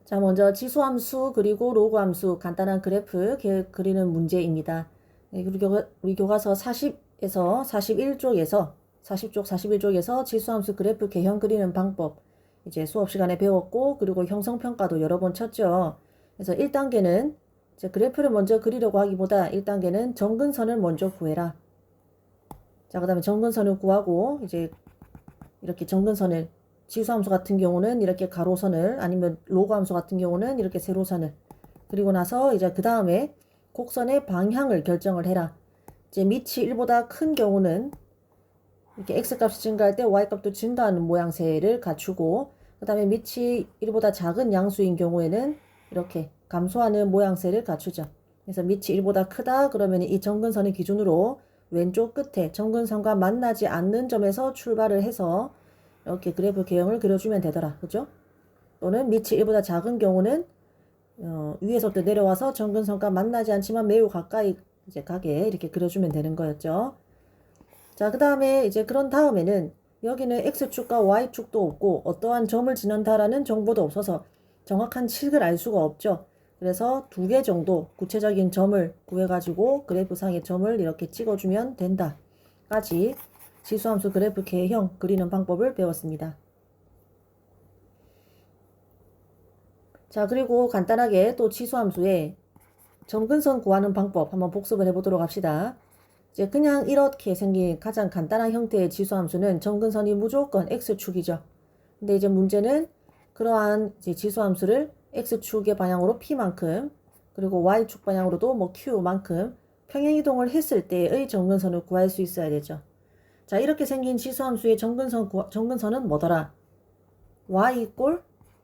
자, 먼저 지수함수 그리고 로그함수 간단한 그래프 그리는 문제입니다. 네, 우리 교과서 40에서 41쪽에서 40쪽 41쪽에서 지수함수 그래프 개형 그리는 방법 이제 수업 시간에 배웠고, 그리고 형성평가도 여러 번 쳤죠. 그래서 1단계는 이제 그래프를 먼저 그리려고 하기보다 1단계는 정근선을 먼저 구해라. 자, 그 다음에 정근선을 구하고 이제 이렇게 정근선을 지수함수 같은 경우는 이렇게 가로선을, 아니면 로그함수 같은 경우는 이렇게 세로선을, 그리고 나서 이제 그 다음에 곡선의 방향을 결정을 해라. 이제 밑이 1보다 큰 경우는 이렇게 x값이 증가할 때 y값도 증가하는 모양새를 갖추고, 그 다음에 밑이 1보다 작은 양수인 경우에는 이렇게 감소하는 모양새를 갖추죠. 그래서 밑이 1보다 크다 그러면 이 정근선의 기준으로 왼쪽 끝에 정근선과 만나지 않는 점에서 출발을 해서 이렇게 그래프 개형을 그려주면 되더라. 그죠? 또는 밑이 1보다 작은 경우는 위에서부터 내려와서 정근선과 만나지 않지만 매우 가까이 이제 가게 이렇게 그려주면 되는 거였죠. 자, 그 다음에 이제 그런 다음에는 여기는 x축과 y축도 없고 어떠한 점을 지난다라는 정보도 없어서 정확한 칙을 알 수가 없죠. 그래서 2개 정도 구체적인 점을 구해가지고 그래프상의 점을 이렇게 찍어주면 된다 까지 지수함수 그래프 개형 그리는 방법을 배웠습니다. 자, 그리고 간단하게 또 지수함수의 정근선 구하는 방법 한번 복습을 해보도록 합시다. 이제 그냥 이렇게 생긴 가장 간단한 형태의 지수함수는 정근선이 무조건 x축이죠. 근데 이제 문제는 그러한 이제 지수함수를 x축의 방향으로 p만큼, 그리고 y축 방향으로도 뭐 q만큼 평행이동을 했을 때의 정근선을 구할 수 있어야 되죠. 자, 이렇게 생긴 지수함수의 정근선은 뭐더라? y 이꼴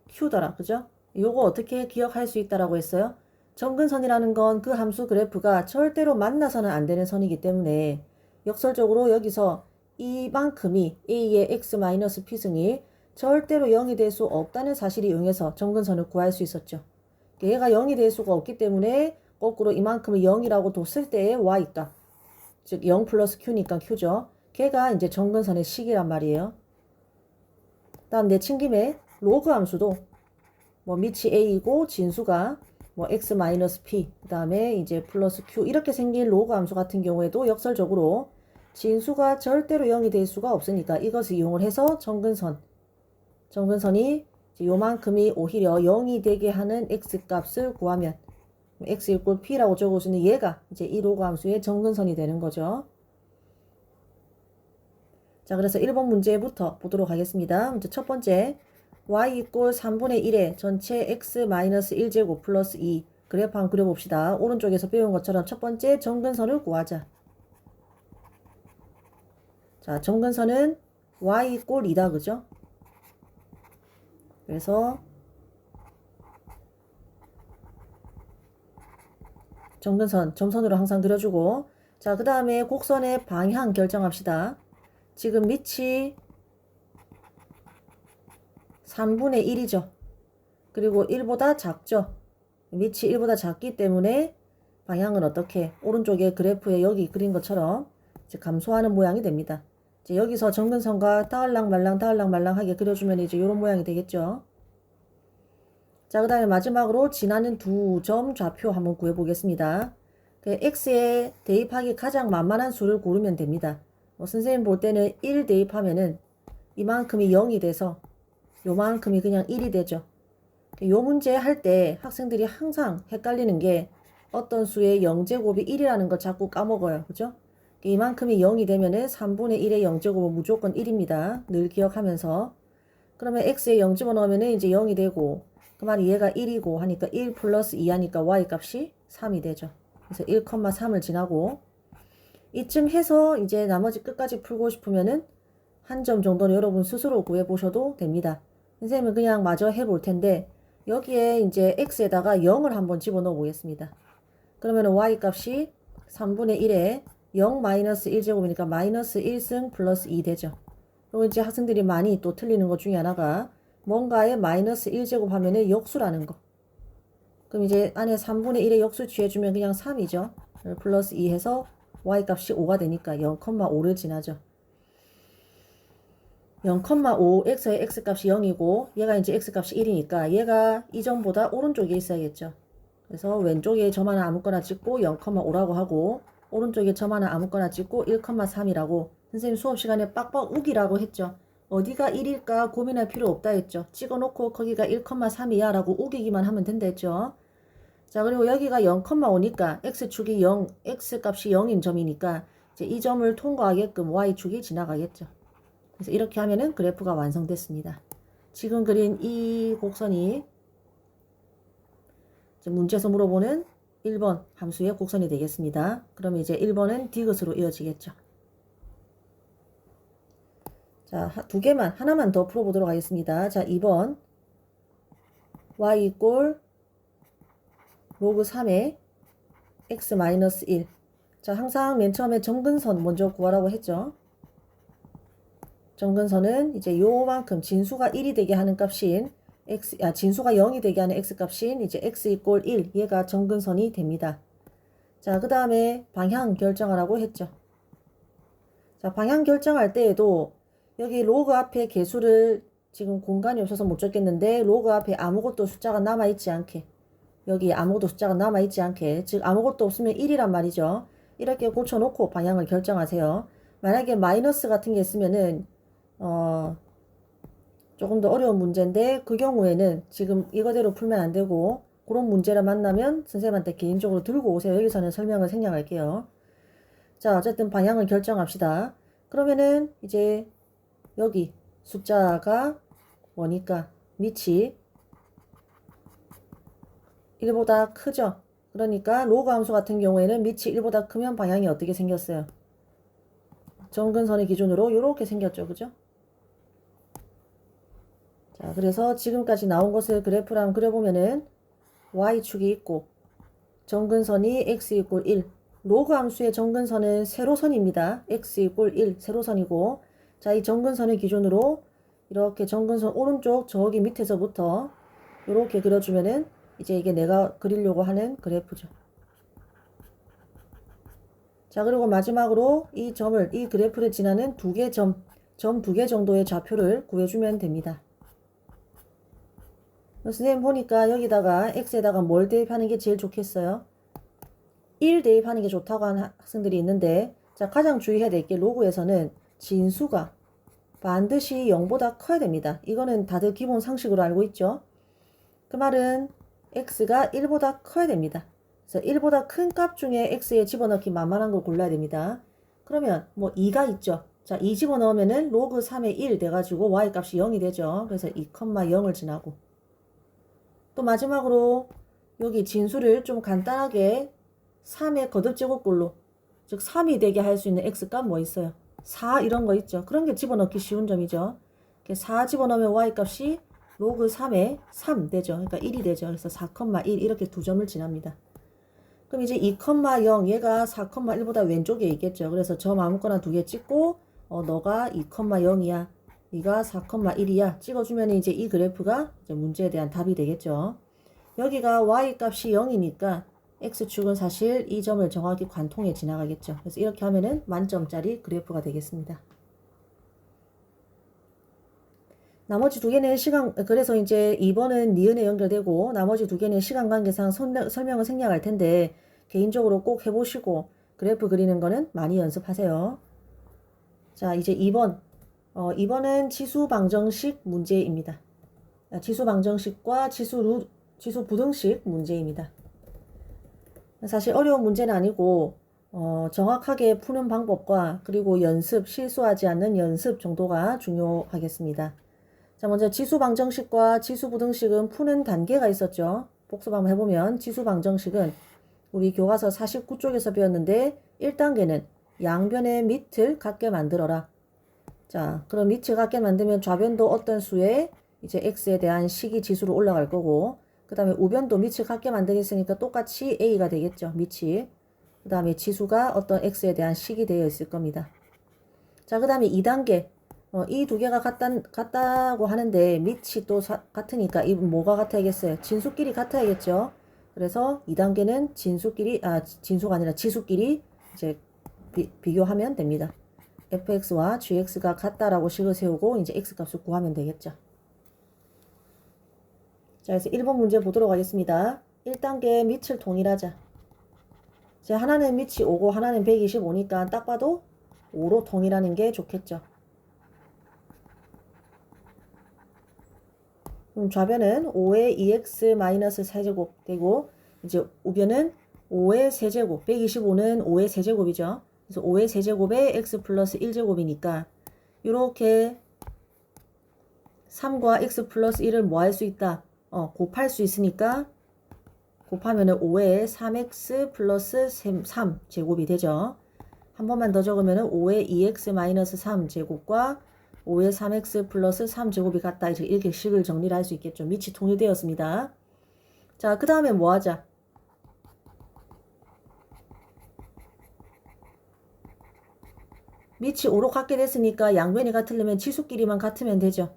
q더라. 그죠? 요거 어떻게 기억할 수 있다라고 했어요? 정근선이라는 건 그 함수 그래프가 절대로 만나서는 안 되는 선이기 때문에 역설적으로 여기서 이만큼이 a의 x-p승이 절대로 0이 될 수 없다는 사실을 이용해서 정근선을 구할 수 있었죠. 얘가 0이 될 수가 없기 때문에 거꾸로 이만큼을 0이라고 뒀을 때의 y값, 즉 0 플러스 q니까 q죠. 걔가 이제 정근선의 식이란 말이에요. 다음 내친김에 로그 함수도 뭐 밑이 a이고 진수가 뭐 x-p, 그 다음에 이제 플러스 q 이렇게 생긴 로그 함수 같은 경우에도 역설적으로 진수가 절대로 0이 될 수가 없으니까 이것을 이용을 해서 정근선이 요만큼이 오히려 0이 되게 하는 x값을 구하면 x 이꼴 p라고 적어주는 얘가 이제 이 로그 함수의 정근선이 되는 거죠. 자, 그래서 1번 문제부터 보도록 하겠습니다. 먼저 첫 번째, y 이꼴 3분의 1의 전체 x-1제곱 플러스 2 그래프 한번 그려봅시다. 오른쪽에서 배운 것처럼 첫 번째 정근선을 구하자. 자, 정근선은 y 이꼴 2다. 그죠? 그래서 정근선 점선으로 항상 그려주고, 자, 그 다음에 곡선의 방향 결정합시다. 지금 밑이 3분의 1이죠. 그리고 1보다 작죠. 밑이 1보다 작기 때문에 방향은 어떻게? 오른쪽에 그래프에 여기 그린 것처럼 이제 감소하는 모양이 됩니다. 이제 여기서 정근선과 닿을랑말랑하게 그려주면 이제 이런 모양이 되겠죠. 자, 그 다음에 마지막으로 지나는 두 점 좌표 한번 구해보겠습니다. x에 대입하기 가장 만만한 수를 고르면 됩니다. 선생님 볼 때는 1 대입하면은 이만큼이 0이 돼서 요만큼이 그냥 1이 되죠. 요 문제 할 때 학생들이 항상 헷갈리는 게 어떤 수의 0제곱이 1이라는 걸 자꾸 까먹어요. 그죠? 이만큼이 0이 되면은 3분의 1의 0제곱은 무조건 1입니다. 늘 기억하면서. 그러면 x에 0 집어넣으면은 이제 0이 되고, 그 말이 얘가 1이고 하니까 1 플러스 2 하니까 y 값이 3이 되죠. 그래서 1,3을 지나고, 이쯤 해서 이제 나머지 끝까지 풀고 싶으면은 한 점 정도는 여러분 스스로 구해보셔도 됩니다. 선생님은 그냥 마저 해볼 텐데, 여기에 이제 x에다가 0을 한번 집어넣어 보겠습니다. 그러면 y 값이 3분의 1에 0-1제곱이니까 마이너스 1승 플러스 2 되죠. 그리고 이제 학생들이 많이 또 틀리는 것 중에 하나가 뭔가에 마이너스 1제곱 하면은 역수라는 거. 그럼 이제 안에 3분의 1의 역수 취해주면 그냥 3이죠. 플러스 2 해서 y 값이 5가 되니까 0,5를 지나죠. 0,5 x의 x값이 0이고 얘가 이제 x값이 1이니까 얘가 이 점보다 오른쪽에 있어야겠죠. 그래서 왼쪽에 점 하나 아무거나 찍고 0,5라고 하고 오른쪽에 점 하나 아무거나 찍고 1,3이라고 선생님 수업 시간에 빡빡 우기라고 했죠. 어디가 1일까 고민할 필요 없다 했죠. 찍어놓고 거기가 1,3이야 라고 우기기만 하면 된다 했죠. 자, 그리고 여기가 0,5니까 x축이 0, x값이 0인 점이니까 이제 이 점을 통과하게끔 y축이 지나가겠죠. 그래서 이렇게 하면은 그래프가 완성됐습니다. 지금 그린 이 곡선이 이제 문제에서 물어보는 1번 함수의 곡선이 되겠습니다. 그러면 이제 1번은 디귿으로 이어지겠죠. 자, 하나만 더 풀어보도록 하겠습니다. 자, 2번 y 이꼴 로그 3의 x 마이너스 1. 자, 항상 맨 처음에 점근선 먼저 구하라고 했죠. 점근선은 이제 요만큼 진수가 1이 되게 하는 값인 진수가 0이 되게 하는 x값인 이제 x 이꼴 1 얘가 점근선이 됩니다. 자, 그 다음에 방향 결정하라고 했죠. 자, 방향 결정할 때에도 여기 로그 앞에 개수를 지금 공간이 없어서 못 적겠는데 로그 앞에 아무것도 숫자가 남아있지 않게 여기 아무것도 숫자가 남아있지 않게 즉 아무것도 없으면 1이란 말이죠. 이렇게 고쳐놓고 방향을 결정하세요. 만약에 마이너스 같은 게 있으면은 조금 더 어려운 문제인데 그 경우에는 지금 이거대로 풀면 안 되고 그런 문제를 만나면 선생님한테 개인적으로 들고 오세요. 여기서는 설명을 생략할게요. 자, 어쨌든 방향을 결정합시다. 그러면은 이제 여기 숫자가 뭐니까 밑이 1보다 크죠. 그러니까 로그 함수 같은 경우에는 밑이 1보다 크면 방향이 어떻게 생겼어요? 점근선의 기준으로 이렇게 생겼죠. 그죠? 자, 그래서 지금까지 나온 것을 그래프로 한번 그려보면은 y축이 있고 점근선이 x 이꼴 1 로그 함수의 점근선은 세로선입니다. x 이꼴 1 세로선이고 자, 이 점근선의 기준으로 이렇게 점근선 오른쪽 저기 밑에서부터 이렇게 그려주면은 이제 이게 내가 그리려고 하는 그래프죠. 자, 그리고 마지막으로 이 그래프를 지나는 점 2개 정도의 좌표를 구해주면 됩니다. 선생님 보니까 여기다가 x에다가 뭘 대입하는 게 제일 좋겠어요? 1 대입하는 게 좋다고 하는 학생들이 있는데 자, 가장 주의해야 될 게 로그에서는 진수가 반드시 0보다 커야 됩니다. 이거는 다들 기본 상식으로 알고 있죠? 그 말은 x가 1보다 커야 됩니다. 그래서 1보다 큰 값 중에 x에 집어넣기 만만한 걸 골라야 됩니다. 그러면 뭐 2가 있죠. 자, 2 집어넣으면은 로그 3의 1 돼가지고 y 값이 0이 되죠. 그래서 2,0을 지나고 또 마지막으로 여기 진수를 좀 간단하게 3의 거듭제곱꼴로 즉 3이 되게 할 수 있는 x값 뭐 있어요? 4 이런 거 있죠. 그런 게 집어넣기 쉬운 점이죠. 4 집어넣으면 y값이 로그 3에 3 되죠. 그러니까 1이 되죠. 그래서 4,1 이렇게 두 점을 지납니다. 그럼 이제 2,0 얘가 4,1보다 왼쪽에 있겠죠. 그래서 점 아무거나 두 개 찍고 너가 2,0이야. 네가 4,1이야. 찍어주면 이제 이 그래프가 이제 문제에 대한 답이 되겠죠. 여기가 y 값이 0이니까 x축은 사실 이 점을 정확히 관통해 지나가겠죠. 그래서 이렇게 하면은 만점짜리 그래프가 되겠습니다. 나머지 두 개는 그래서 이제 2번은 니은에 연결되고 나머지 두 개는 시간 관계상 설명을 생략할 텐데 개인적으로 꼭 해보시고 그래프 그리는 거는 많이 연습하세요. 자, 이제 2번. 2번은 치수 방정식 문제입니다. 치수 방정식과 치수 부등식 문제입니다. 사실 어려운 문제는 아니고 정확하게 푸는 방법과 그리고 실수하지 않는 연습 정도가 중요하겠습니다. 자, 먼저 치수 방정식과 치수 부등식은 푸는 단계가 있었죠. 복습 한번 해보면 치수 방정식은 우리 교과서 49쪽에서 배웠는데 1단계는 양변의 밑을 같게 만들어라. 자, 그럼 밑을 같게 만들면 좌변도 어떤 수에 이제 x에 대한 식이 지수로 올라갈 거고 그 다음에 우변도 밑을 같게 만들었으니까 똑같이 a가 되겠죠. 밑이. 그 다음에 지수가 어떤 x에 대한 식이 되어 있을 겁니다. 자, 그 다음에 2단계. 이 두 개가 같다고 하는데 밑이 또 같으니까 이 뭐가 같아야겠어요? 진수끼리 같아야겠죠. 그래서 2단계는 진수가 아니라 지수끼리 이제 비교하면 됩니다. fx와 gx가 같다라고 식을 세우고 이제 x값을 구하면 되겠죠. 자, 그래서 1번 문제 보도록 하겠습니다. 1단계 밑을 동일하자. 자, 하나는 밑이 5고 하나는 125니까 딱 봐도 5로 동일하는 게 좋겠죠. 그럼 좌변은 5의 2x 마이너스 세제곱 되고 이제 우변은 5의 세제곱, 125는 5의 세제곱이죠. 그래서 5의 세제곱에 x 플러스 1제곱이니까 이렇게 3과 x 플러스 1을 뭐 할 수 있다? 곱할 수 있으니까 곱하면은 5의 3x 플러스 3제곱이 되죠. 한 번만 더 적으면은 5의 2x 마이너스 3제곱과 5의 3x 플러스 3제곱이 같다. 이제 이렇게 식을 정리를 할 수 있겠죠. 밑이 통일되었습니다. 자, 그 다음에 뭐 하자? 밑이 5로 같게 됐으니까 양변이 같으려면 지수끼리만 같으면 되죠.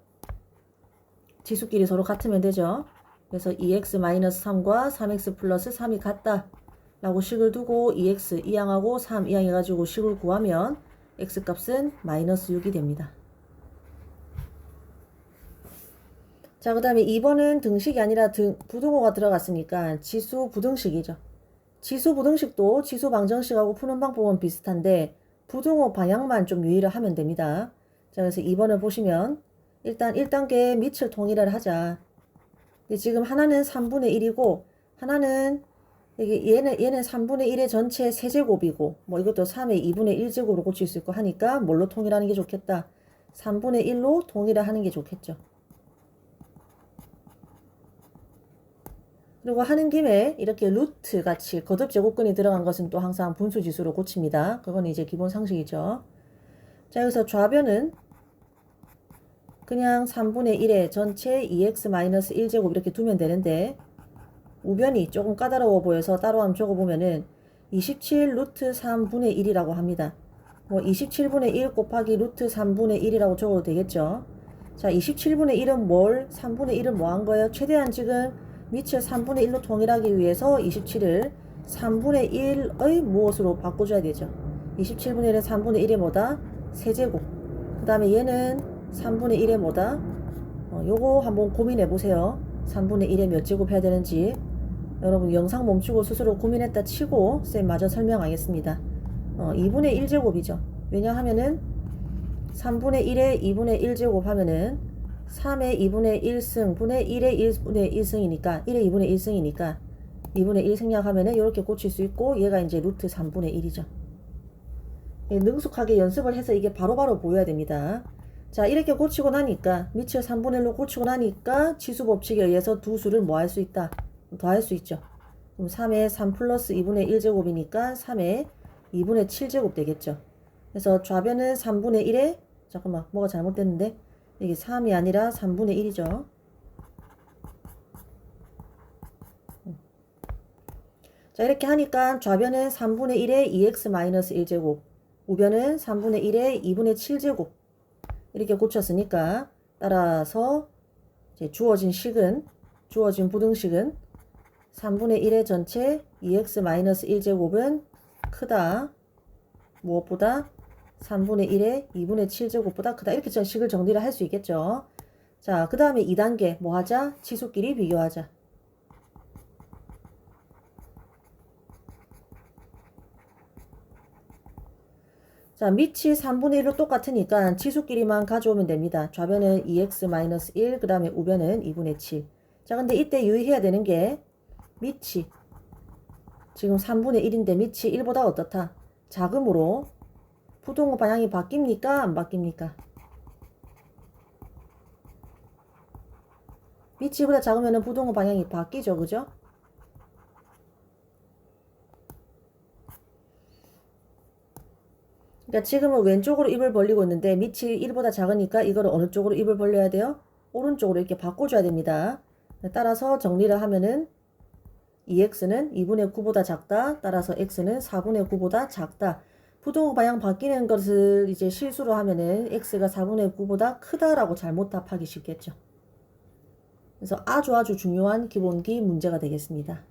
지수끼리 서로 같으면 되죠. 그래서 2x-3과 3x 플러스 3이 같다 라고 식을 두고 2x 이항하고 3 이항해가지고 식을 구하면 x값은 마이너스 6이 됩니다. 자, 그 다음에 2번은 등식이 아니라 부등호가 들어갔으니까 지수 부등식이죠. 지수 부등식도 지수 방정식하고 푸는 방법은 비슷한데 부등호 방향만 좀 유의를 하면 됩니다. 자, 그래서 2번을 보시면 일단 1단계 밑을 통일을 하자. 근데 지금 하나는 3분의 1이고 하나는 얘는 3분의 1의 전체 세제곱이고 뭐 이것도 3의 2분의 1제곱으로 고칠 수 있고 하니까 뭘로 통일하는 게 좋겠다? 3분의 1로 통일을 하는 게 좋겠죠. 그리고 하는 김에 이렇게 루트 같이 거듭 제곱근이 들어간 것은 또 항상 분수지수로 고칩니다. 그건 이제 기본 상식이죠. 자, 여기서 좌변은 그냥 3분의 1의 전체 2x-1제곱 이렇게 두면 되는데 우변이 조금 까다로워 보여서 따로 한번 적어보면은 27 루트 3분의 1이라고 합니다. 뭐 27분의 1 곱하기 루트 3분의 1이라고 적어도 되겠죠. 자, 27분의 1은 뭘? 3분의 1은 뭐 한 거예요? 최대한 지금 밑을 3분의 1로 통일하기 위해서 27을 3분의 1의 무엇으로 바꿔줘야 되죠. 27분의 1은 3분의 1의 뭐다? 세제곱. 그 다음에 얘는 3분의 1의 뭐다? 요거 한번 고민해 보세요. 3분의 1에 몇 제곱 해야 되는지. 여러분 영상 멈추고 스스로 고민했다 치고 쌤 마저 설명하겠습니다. 2분의 1제곱이죠. 왜냐하면은 3분의 1에 2분의 1제곱 하면은 3의 2분의 1승 분의 1의 1분의 1승이니까 1의 2분의 1승이니까 2분의 1 생략하면은 이렇게 고칠 수 있고 얘가 이제 루트 3분의 1이죠. 능숙하게 연습을 해서 이게 바로바로 보여야 됩니다. 자, 이렇게 고치고 나니까 밑을 3분의 1로 고치고 나니까 지수 법칙에 의해서 두 수를 뭐 할 수 있다? 더할 수 있죠. 그럼 3의 3 플러스 2분의 1제곱이니까 3의 2분의 7제곱 되겠죠. 그래서 좌변은 3분의 1에 잠깐만 뭐가 잘못됐는데 이게 3이 아니라 3분의 1이죠. 자, 이렇게 하니까 좌변은 3분의 1에 2x-1제곱 우변은 3분의 1에 2분의 7제곱 이렇게 고쳤으니까 따라서 이제 주어진 부등식은 3분의 1의 전체 2x-1제곱은 크다. 무엇보다 3분의 1의 2분의 7제곱보다 크다. 이렇게 식을 정리를 할 수 있겠죠. 자, 그 다음에 2단계 뭐 하자? 치수끼리 비교하자. 자, 밑이 3분의 1로 똑같으니까 치수끼리만 가져오면 됩니다. 좌변은 2x-1, 그 다음에 우변은 2분의 7. 자, 근데 이때 유의해야 되는 게 밑이 지금 3분의 1인데 밑이 1보다 어떻다? 작음으로 부등호 방향이 바뀝니까? 안 바뀝니까? 밑이 1보다 작으면 부등호 방향이 바뀌죠. 그죠? 그러니까 지금은 왼쪽으로 입을 벌리고 있는데 밑이 1보다 작으니까 이거를 어느 쪽으로 입을 벌려야 돼요? 오른쪽으로 이렇게 바꿔줘야 됩니다. 따라서 정리를 하면은 2x는 2분의 9보다 작다. 따라서 x는 4분의 9보다 작다. 부등호 방향 바뀌는 것을 이제 실수로 하면은 x가 4분의 9보다 크다라고 잘못 답하기 쉽겠죠. 그래서 아주 중요한 기본기 문제가 되겠습니다.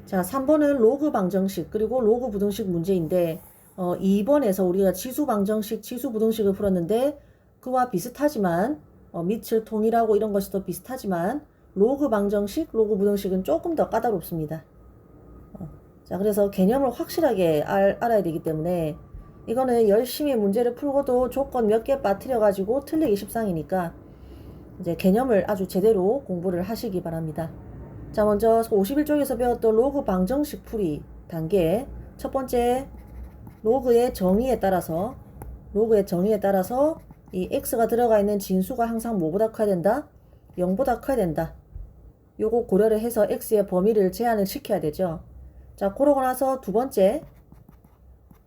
자, 3번은 로그 방정식 그리고 로그 부등식 문제인데 2번에서 우리가 지수 방정식, 지수 부등식을 풀었는데 그와 비슷하지만 밑을 통일하고 이런 것이 더 비슷하지만 로그 방정식, 로그 부등식은 조금 더 까다롭습니다. 자, 그래서 개념을 확실하게 알아야 되기 때문에 이거는 열심히 문제를 풀고도 조건 몇 개 빠뜨려 가지고 틀리기 십상이니까 이제 개념을 아주 제대로 공부를 하시기 바랍니다. 자, 먼저 51쪽에서 배웠던 로그 방정식 풀이 단계 첫 번째, 로그의 정의에 따라서 이 x가 들어가 있는 진수가 항상 뭐보다 커야 된다? 0보다 커야 된다. 요거 고려를 해서 x의 범위를 제한을 시켜야 되죠. 자, 그러고 나서 두 번째,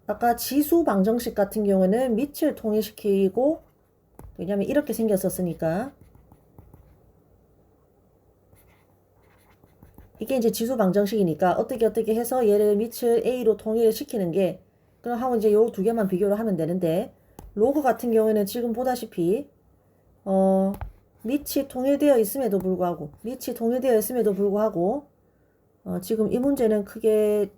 아까 지수 방정식 같은 경우는 밑을 통일시키고, 왜냐면 이렇게 생겼었으니까 이게 이제 지수 방정식이니까 어떻게 해서 얘를 밑을 a로 통일을 시키는 게, 그럼 하고 이제 요 두 개만 비교를 하면 되는데, 로그 같은 경우에는 지금 보다시피 밑이 통일되어 있음에도 불구하고 지금 이 문제는 크게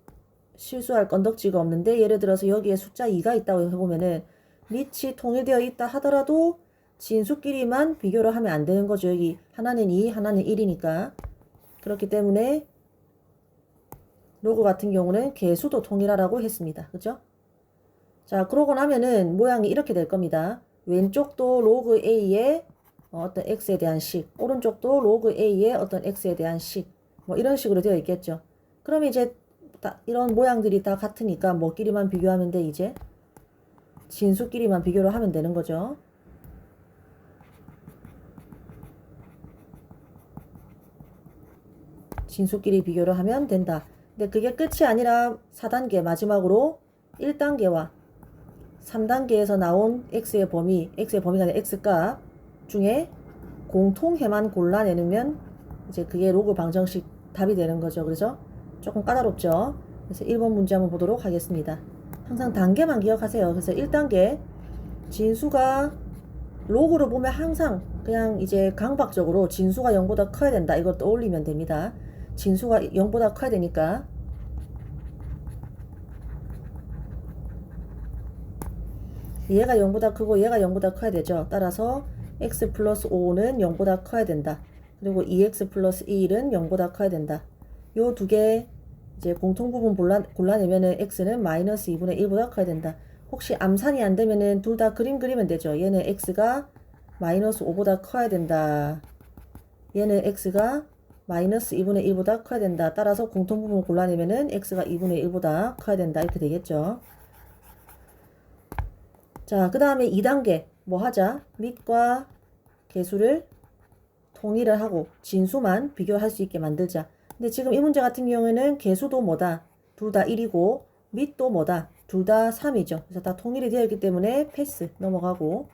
실수할 건덕지가 없는데, 예를 들어서 여기에 숫자 2가 있다고 해보면은 밑이 통일되어 있다 하더라도 진수끼리만 비교를 하면 안 되는 거죠. 여기 하나는 2, 하나는 1이니까. 그렇기 때문에 로그 같은 경우는 개수도 통일하라고 했습니다. 그죠? 자, 그러고 나면은 모양이 이렇게 될 겁니다. 왼쪽도 로그 A의 어떤 x에 대한 식, 오른쪽도 로그 A의 어떤 x에 대한 식, 뭐 이런 식으로 되어 있겠죠. 그럼 이제 이런 모양들이 다 같으니까 뭐끼리만 비교하면 돼. 이제 진수끼리만 비교를 하면 되는 거죠. 진수끼리 비교를 하면 된다. 근데 그게 끝이 아니라 4단계 마지막으로 1단계와 3단계에서 나온 x의 범위가 아니라 x값 중에 공통해만 골라내면 이제 그게 로그 방정식 답이 되는 거죠. 그래서 조금 까다롭죠. 그래서 1번 문제 한번 보도록 하겠습니다. 항상 단계만 기억하세요. 그래서 1단계 진수가 로그로 보면 항상 그냥 이제 강박적으로 진수가 0보다 커야 된다. 이걸 떠올리면 됩니다. 진수가 0보다 커야 되니까 얘가 0보다 크고 얘가 0보다 커야 되죠. 따라서 x 플러스 5는 0보다 커야 된다. 그리고 2x 플러스 1은 0보다 커야 된다. 요 두 개 이제 공통부분 골라내면은 x는 마이너스 2분의 1보다 커야 된다. 혹시 암산이 안 되면은 둘 다 그림 그리면 되죠. 얘는 x가 마이너스 5보다 커야 된다. 얘는 x가 마이너스 2분의 1보다 커야 된다. 따라서 공통부분 골라내면은 x가 2분의 1보다 커야 된다. 이렇게 되겠죠. 자, 그 다음에 2단계 뭐 하자? 밑과 개수를 통일을 하고 진수만 비교할 수 있게 만들자. 근데 지금 이 문제 같은 경우에는 개수도 뭐다? 둘 다 1이고 밑도 뭐다? 둘 다 3이죠. 그래서 다 통일이 되어 있기 때문에 패스 넘어가고.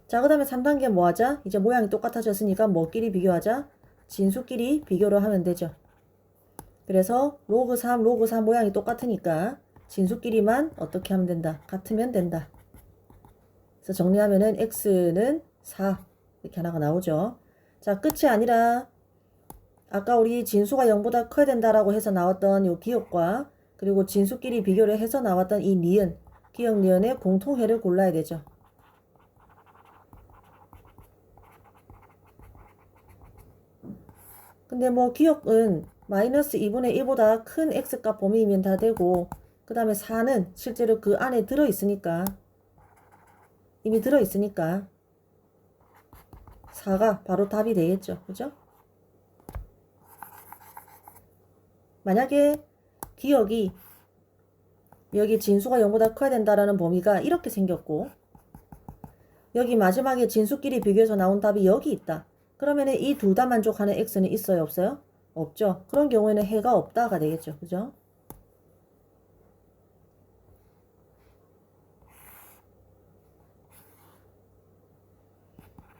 자, 그 다음에 3단계 뭐 하자? 이제 모양이 똑같아졌으니까 뭐끼리 비교하자? 진수끼리 비교를 하면 되죠. 그래서 로그 3 모양이 똑같으니까 진수끼리만 어떻게 하면 된다? 같으면 된다. 그래서 정리하면은 x는 4 이렇게 하나가 나오죠. 자, 끝이 아니라 아까 우리 진수가 0보다 커야 된다라고 해서 나왔던 요 기억과 그리고 진수끼리 비교를 해서 나왔던 이 니은, 기억 니은의 공통해를 골라야 되죠. 근데 뭐 기억은 마이너스 2분의 1보다 큰 x값 범위이면 다 되고, 그 다음에 4는 실제로 그 안에 들어있으니까, 이미 들어있으니까 4가 바로 답이 되겠죠. 그죠? 만약에 기억이 여기 진수가 0보다 커야 된다라는 범위가 이렇게 생겼고, 여기 마지막에 진수끼리 비교해서 나온 답이 여기 있다. 그러면 이 둘 다 만족하는 x는 있어요? 없어요? 없죠. 그런 경우에는 해가 없다가 되겠죠. 그죠?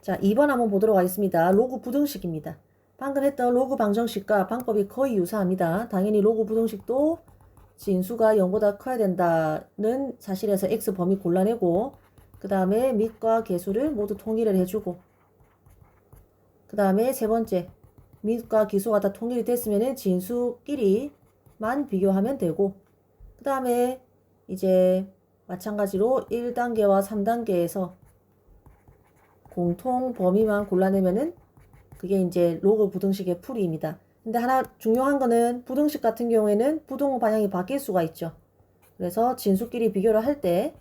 자, 2번 한번 보도록 하겠습니다. 로그 부등식입니다. 방금 했던 로그 방정식과 방법이 거의 유사합니다. 당연히 로그 부등식도 진수가 0보다 커야 된다는 사실에서 x 범위 골라내고, 그 다음에 밑과 개수를 모두 통일을 해주고, 그 다음에 세 번째 밑과 기수가 다 통일이 됐으면은 진수끼리만 비교하면 되고, 그 다음에 이제 마찬가지로 1단계와 3단계에서 공통 범위만 골라내면은 그게 이제 로그 부등식의 풀이입니다. 근데 하나 중요한 거는 부등식 같은 경우에는 부동호 방향이 바뀔 수가 있죠. 그래서 진수끼리 비교를 할 때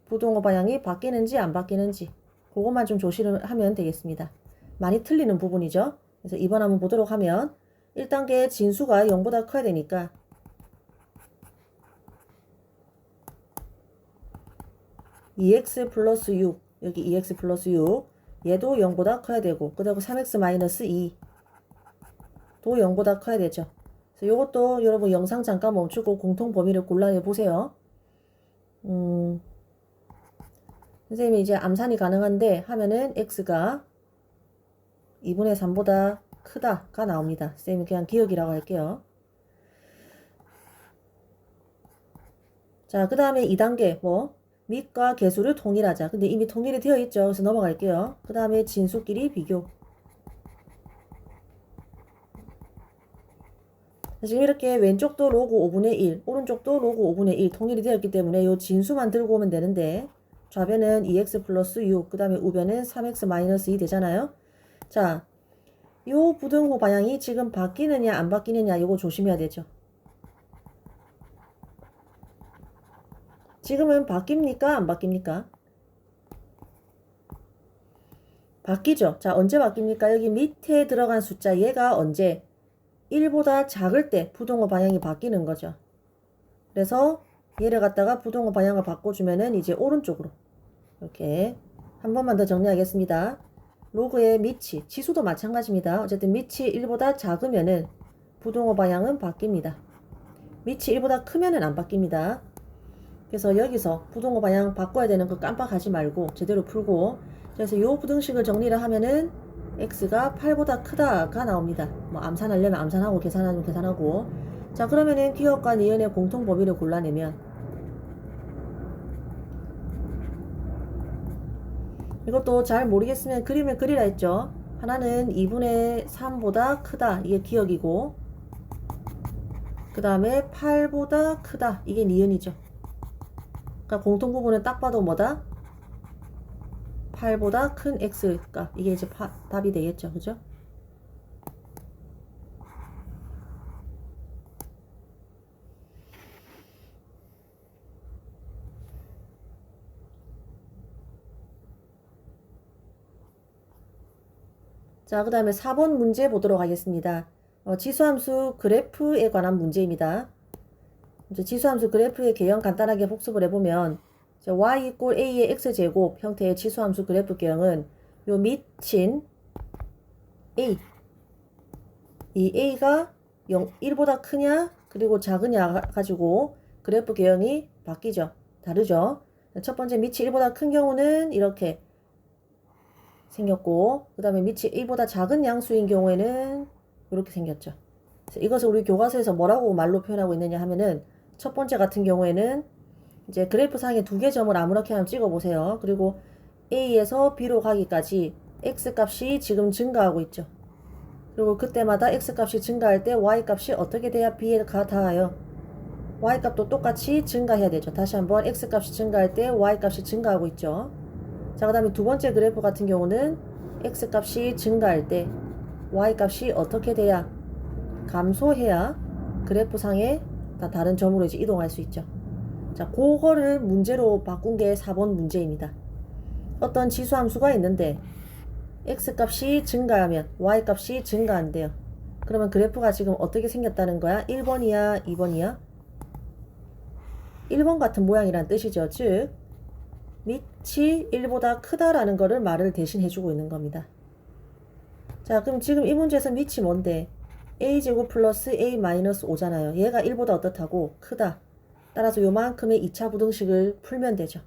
부동호 방향이 바뀌는지 안 바뀌는지 그것만 좀 조심을 하면 되겠습니다. 많이 틀리는 부분이죠. 그래서 이번 한번 보도록 하면 1단계 진수가 0보다 커야 되니까 EX 플러스 6 여기 EX 플러스 6 얘도 0보다 커야 되고 그다음 3X 마이너스 2 도 0보다 커야 되죠. 그래서 이것도 여러분 영상 잠깐 멈추고 공통 범위를 골라내 보세요. 선생님이 이제 암산이 가능한데 하면은 x가 2분의 3보다 크다가 나옵니다. 선생님이 그냥 기억이라고 할게요. 자, 그 다음에 2단계 뭐 밑과 개수를 통일하자. 근데 이미 통일이 되어 있죠. 그래서 넘어갈게요. 그 다음에 진수끼리 비교. 지금 이렇게 왼쪽도 로그 5분의 1, 오른쪽도 로그 5분의 1 통일이 되었기 때문에 이 진수만 들고 오면 되는데 좌변은 2x 플러스 6, 그 다음에 우변은 3x 마이너스 2 되잖아요. 자, 요 부등호 방향이 지금 바뀌느냐 안 바뀌느냐 이거 조심해야 되죠. 지금은 바뀝니까 안 바뀝니까? 바뀌죠. 자, 언제 바뀝니까? 여기 밑에 들어간 숫자 얘가 언제 1보다 작을 때 부동호 방향이 바뀌는 거죠. 그래서 얘를 갖다가 부동호 방향을 바꿔주면은 이제 오른쪽으로 이렇게 한 번만 더 정리하겠습니다. 로그의 밑이 지수도 마찬가지입니다. 어쨌든 밑이 1보다 작으면은 부동호 방향은 바뀝니다. 밑이 1보다 크면은 안 바뀝니다. 그래서 여기서 부동호 방향 바꿔야 되는 거 깜빡하지 말고 제대로 풀고 그래서 요 부등식을 정리를 하면은 x가 8보다 크다가 나옵니다. 뭐 암산하려면 암산하고 계산하면 계산하고 자 그러면은 기억과 니은의 공통 범위를 골라내면 이것도 잘 모르겠으면 그림을 그리라 했죠. 하나는 2분의 3보다 크다 이게 기억이고 그 다음에 8보다 크다 이게 니은이죠. 그러니까 공통 부분은 딱 봐도 뭐다? 8보다 큰 x값 이게 이제 답이 되겠죠. 그죠? 자, 그 다음에 4번 문제 보도록 하겠습니다. 지수함수 그래프에 관한 문제입니다. 이제 지수함수 그래프의 개형 간단하게 복습을 해보면 y 이꼴 a의 x제곱 형태의 지수함수 그래프 개형은 요 밑인 a 이 a가 1보다 크냐 그리고 작으냐 가지고 그래프 개형이 바뀌죠. 다르죠. 첫 번째 밑이 1보다 큰 경우는 이렇게 생겼고 그 다음에 밑이 1보다 작은 양수인 경우에는 이렇게 생겼죠. 그래서 이것을 우리 교과서에서 뭐라고 말로 표현하고 있느냐 하면은 첫 번째 같은 경우에는 이제 그래프 상에 두 개 점을 아무렇게 한번 찍어 보세요. 그리고 A에서 B로 가기까지 X값이 지금 증가하고 있죠. 그리고 그때마다 X값이 증가할 때 Y값이 어떻게 돼야 B가 닿아요? Y값도 똑같이 증가해야 되죠. 다시 한번 X값이 증가할 때 Y값이 증가하고 있죠. 자, 그 다음에 두 번째 그래프 같은 경우는 X값이 증가할 때 Y값이 어떻게 돼야 감소해야 그래프 상에 다 다른 점으로 이제 이동할 수 있죠. 자, 그거를 문제로 바꾼 게 4번 문제입니다. 어떤 지수함수가 있는데 x값이 증가하면 y값이 증가한대요. 그러면 그래프가 지금 어떻게 생겼다는 거야? 1번이야? 2번이야? 1번 같은 모양이란 뜻이죠. 즉 밑이 1보다 크다라는 거를 말을 대신 해주고 있는 겁니다. 자, 그럼 지금 이 문제에서 밑이 뭔데? a제곱 플러스 a 마이너스 5잖아요. 얘가 1보다 어떻다고? 크다. 따라서 요만큼의 2차 부등식을 풀면 되죠.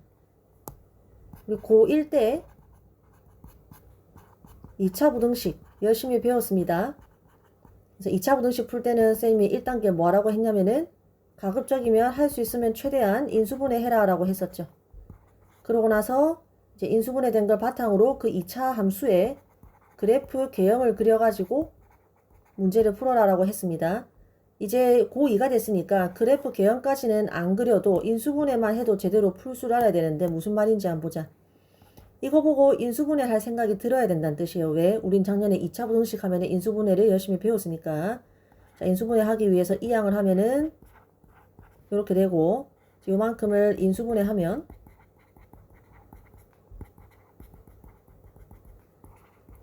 그리고 고1 때 2차 부등식 열심히 배웠습니다. 그래서 2차 부등식 풀 때는 쌤이 1단계 뭐라고 했냐면은 가급적이면 할 수 있으면 최대한 인수분해 해라 라고 했었죠. 그러고 나서 이제 인수분해 된 걸 바탕으로 그 2차 함수의 그래프 개형을 그려가지고 문제를 풀어라라고 했습니다. 이제 고2가 됐으니까 그래프 개형까지는 안 그려도 인수분해만 해도 제대로 풀 줄 알아야 되는데 무슨 말인지 한번 보자. 이거 보고 인수분해 할 생각이 들어야 된다는 뜻이에요. 왜? 우린 작년에 2차 부등식 하면 인수분해를 열심히 배웠으니까. 자, 인수분해 하기 위해서 이 양을 하면은 이렇게 되고 요만큼을 인수분해 하면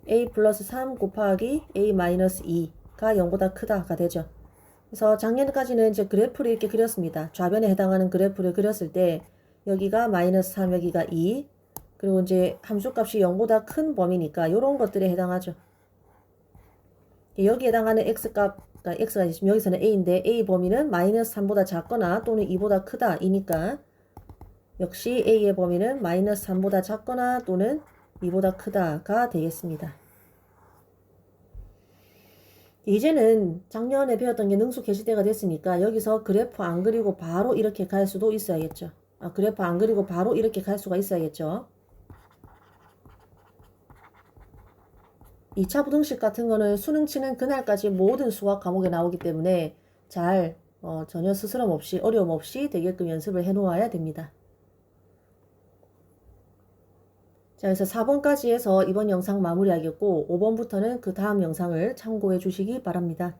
a 플러스 3 곱하기 a 마이너스 2가 0보다 크다가 되죠. 그래서 작년까지는 이제 그래프를 이렇게 그렸습니다. 좌변에 해당하는 그래프를 그렸을 때 여기가 마이너스 3, 여기가 2, 그리고 이제 함수값이 0보다 큰 범위니까 이런 것들에 해당하죠. 여기에 해당하는 x값, 그러니까 x가 있으면 여기서는 a인데 a 범위는 마이너스 3보다 작거나 또는 2보다 크다 이니까 역시 a의 범위는 마이너스 3보다 작거나 또는 2보다 크다가 되겠습니다. 이제는 작년에 배웠던 게 능수 개시대가 됐으니까 여기서 그래프 안 그리고 바로 이렇게 갈 수도 있어야겠죠. 그래프 안 그리고 바로 이렇게 갈 수가 있어야겠죠. 2차 부등식 같은 거는 수능 치는 그날까지 모든 수학 과목에 나오기 때문에 잘 전혀 스스럼 없이 어려움 없이 되게끔 연습을 해 놓아야 됩니다. 자, 그래서 4번까지 해서 이번 영상 마무리하겠고 5번부터는 그 다음 영상을 참고해 주시기 바랍니다.